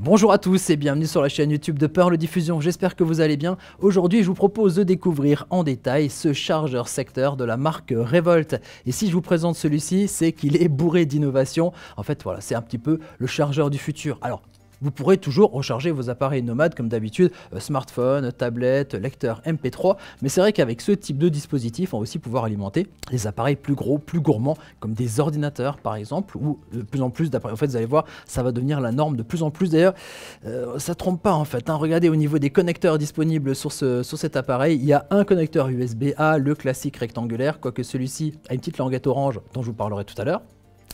Bonjour à tous et bienvenue sur la chaîne YouTube de Pearl Diffusion, j'espère que vous allez bien. Aujourd'hui je vous propose de découvrir en détail ce chargeur secteur de la marque Revolt. Et si je vous présente celui-ci, c'est qu'il est bourré d'innovation. En fait voilà, c'est un petit peu le chargeur du futur. Alors, vous pourrez toujours recharger vos appareils nomades comme d'habitude, smartphone, tablette, lecteur MP3, mais c'est vrai qu'avec ce type de dispositif, on va aussi pouvoir alimenter les appareils plus gros, plus gourmands, comme des ordinateurs par exemple, ou de plus en plus d'appareils. En fait, vous allez voir, ça va devenir la norme de plus en plus. D'ailleurs, ça ne trompe pas en fait, hein. Regardez au niveau des connecteurs disponibles sur cet appareil, il y a un connecteur USB-A, le classique rectangulaire, quoique celui-ci a une petite languette orange dont je vous parlerai tout à l'heure.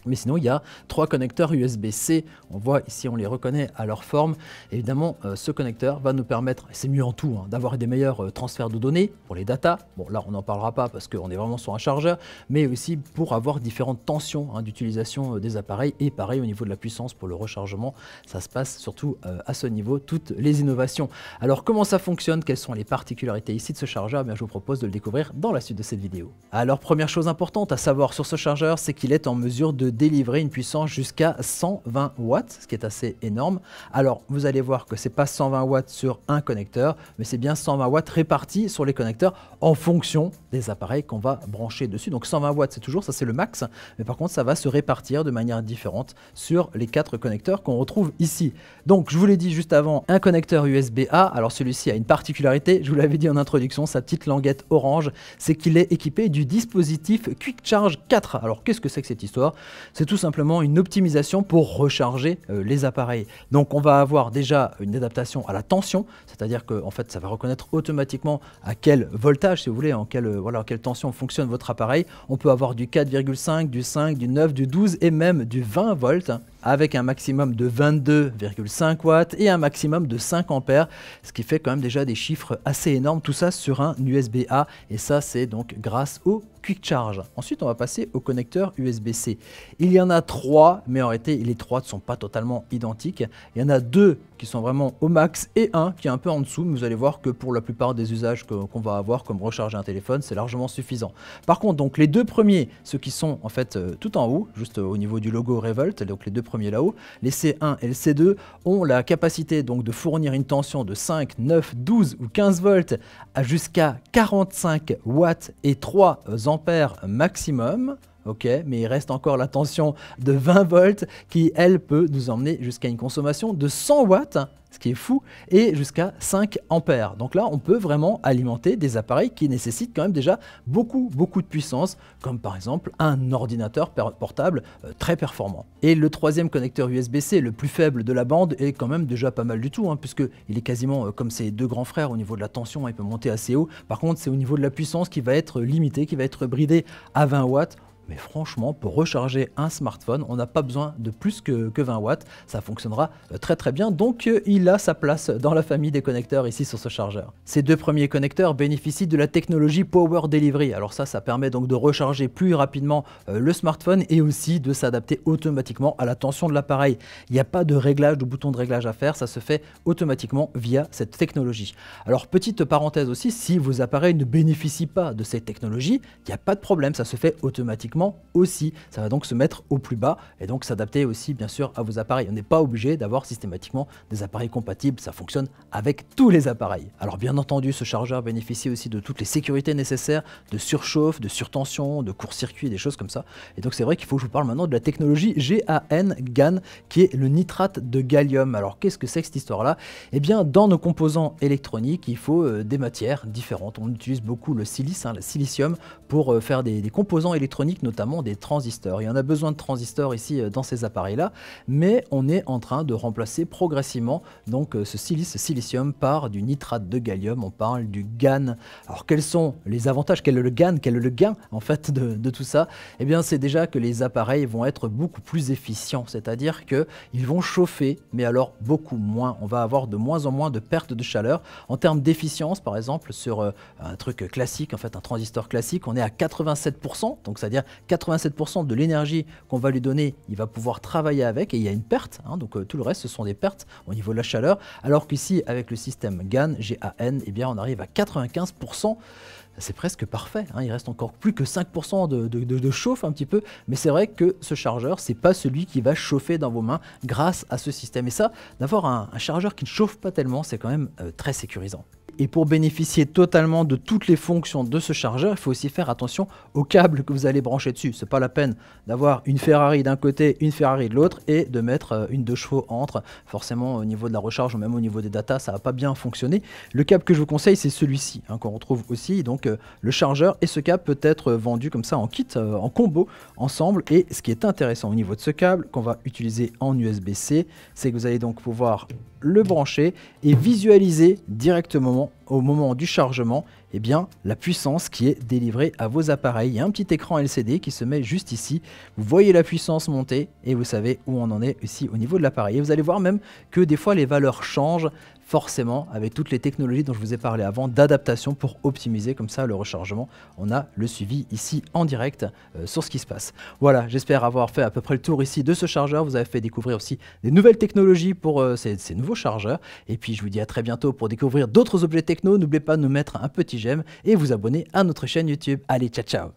Mais sinon, il y a 3 connecteurs USB-C. On voit ici, on les reconnaît à leur forme. Évidemment, ce connecteur va nous permettre, c'est mieux en tout, hein, d'avoir des meilleurs transferts de données pour les datas. Bon, là, on n'en parlera pas parce qu'on est vraiment sur un chargeur, mais aussi pour avoir différentes tensions d'utilisation des appareils. Et pareil, au niveau de la puissance pour le rechargement, ça se passe surtout à ce niveau, toutes les innovations. Alors, comment ça fonctionne? Quelles sont les particularités ici de ce chargeur? Je vous propose de le découvrir dans la suite de cette vidéo. Alors, première chose importante à savoir sur ce chargeur, c'est qu'il est en mesure de délivrer une puissance jusqu'à 120 watts, ce qui est assez énorme. Alors, vous allez voir que c'est pas 120 watts sur un connecteur, mais c'est bien 120 watts répartis sur les connecteurs en fonction des appareils qu'on va brancher dessus. Donc 120 watts, c'est toujours, ça c'est le max, mais par contre, ça va se répartir de manière différente sur les 4 connecteurs qu'on retrouve ici. Donc, je vous l'ai dit juste avant, un connecteur USB-A. Alors, celui-ci a une particularité, je vous l'avais dit en introduction, sa petite languette orange, c'est qu'il est équipé du dispositif Quick Charge 4. Alors, qu'est-ce que c'est que cette histoire? C'est tout simplement une optimisation pour recharger les appareils. Donc on va avoir déjà une adaptation à la tension, c'est-à-dire que en fait ça va reconnaître automatiquement à quel voltage, si vous voulez, en quelle tension fonctionne votre appareil. On peut avoir du 4,5, du 5, du 9, du 12 et même du 20 volts, avec un maximum de 22,5 watts et un maximum de 5 ampères, ce qui fait quand même déjà des chiffres assez énormes, tout ça sur un USB-A, et ça c'est donc grâce au Quick Charge. Ensuite on va passer au connecteur USB-C. Il y en a 3, mais en réalité les 3 ne sont pas totalement identiques. Il y en a 2 qui sont vraiment au max et un qui est un peu en dessous, mais vous allez voir que pour la plupart des usages qu'on va avoir comme recharger un téléphone, c'est largement suffisant. Par contre, donc les 2 premiers, ceux qui sont en fait tout en haut, juste au niveau du logo Revolt, donc les 2 premiers là-haut, les C1 et le C2 ont la capacité donc de fournir une tension de 5, 9, 12 ou 15 volts à jusqu'à 45 watts et 3 ampères maximum. Ok, mais il reste encore la tension de 20 volts qui, elle, peut nous emmener jusqu'à une consommation de 100 watts, ce qui est fou, et jusqu'à 5 ampères. Donc là, on peut vraiment alimenter des appareils qui nécessitent quand même déjà beaucoup de puissance, comme par exemple un ordinateur portable très performant. Et le 3e connecteur USB-C, le plus faible de la bande, est quand même déjà pas mal du tout, puisqu'il est quasiment comme ses 2 grands frères au niveau de la tension, il peut monter assez haut. Par contre, c'est au niveau de la puissance qui va être limité, qui va être bridé à 20 watts. Mais franchement, pour recharger un smartphone, on n'a pas besoin de plus que 20 watts. Ça fonctionnera très bien. Donc, il a sa place dans la famille des connecteurs ici sur ce chargeur. Ces 2 premiers connecteurs bénéficient de la technologie Power Delivery. Alors ça permet donc de recharger plus rapidement le smartphone et aussi de s'adapter automatiquement à la tension de l'appareil. Il n'y a pas de réglage, de bouton de réglage à faire. Ça se fait automatiquement via cette technologie. Alors, petite parenthèse aussi, si vos appareils ne bénéficient pas de cette technologie, il n'y a pas de problème. Ça se fait automatiquement aussi, ça va donc se mettre au plus bas et donc s'adapter aussi bien sûr à vos appareils. On n'est pas obligé d'avoir systématiquement des appareils compatibles, ça fonctionne avec tous les appareils. Alors bien entendu, ce chargeur bénéficie aussi de toutes les sécurités nécessaires, de surchauffe, de surtension, de court-circuit, des choses comme ça. Et donc c'est vrai qu'il faut que je vous parle maintenant de la technologie GaN, qui est le nitrate de gallium. Alors qu'est-ce que c'est que cette histoire-là? Eh bien dans nos composants électroniques, il faut des matières différentes. On utilise beaucoup le silice, le silicium, pour faire des composants électroniques, notamment des transistors. Il y en a besoin de transistors ici dans ces appareils-là, mais on est en train de remplacer progressivement donc ce silicium par du nitrate de gallium. On parle du GaN. Alors quels sont les avantages? Quel est le GaN? Quel est le gain en fait de tout ça? Eh bien c'est déjà que les appareils vont être beaucoup plus efficients, c'est-à-dire qu'ils vont chauffer, mais alors beaucoup moins. On va avoir de moins en moins de pertes de chaleur. En termes d'efficience, par exemple, sur un truc classique, en fait un transistor classique, on est à 87%, donc c'est-à-dire 87% de l'énergie qu'on va lui donner, il va pouvoir travailler avec et il y a une perte, donc tout le reste ce sont des pertes au niveau de la chaleur, alors qu'ici avec le système GaN, eh bien on arrive à 95% c'est presque parfait, hein. Il reste encore plus que 5% de chauffe un petit peu, mais c'est vrai que ce chargeur, c'est pas celui qui va chauffer dans vos mains grâce à ce système. Et ça, d'avoir un chargeur qui ne chauffe pas tellement, c'est quand même très sécurisant. Et pour bénéficier totalement de toutes les fonctions de ce chargeur, il faut aussi faire attention aux câbles que vous allez brancher dessus. C'est pas la peine d'avoir une Ferrari d'un côté, une Ferrari de l'autre et de mettre une 2 chevaux entre. Forcément, au niveau de la recharge ou même au niveau des datas, ça va pas bien fonctionner. Le câble que je vous conseille, c'est celui-ci, hein, qu'on retrouve aussi. Donc le chargeur et ce câble peut être vendu comme ça en kit, en combo, ensemble. Et ce qui est intéressant au niveau de ce câble qu'on va utiliser en USB-C, c'est que vous allez donc pouvoir le brancher et visualiser directement au moment du chargement eh bien, la puissance qui est délivrée à vos appareils. Il y a un petit écran LCD qui se met juste ici. Vous voyez la puissance monter et vous savez où on en est ici au niveau de l'appareil. Et vous allez voir même que des fois les valeurs changent forcément avec toutes les technologies dont je vous ai parlé avant d'adaptation pour optimiser comme ça le rechargement. On a le suivi ici en direct sur ce qui se passe. Voilà, j'espère avoir fait à peu près le tour ici de ce chargeur. Vous avez fait découvrir aussi des nouvelles technologies pour ces nouveaux chargeurs. Et puis je vous dis à très bientôt pour découvrir d'autres objets techno. N'oubliez pas de nous mettre un petit j'aime et vous abonner à notre chaîne YouTube. Allez, ciao ciao!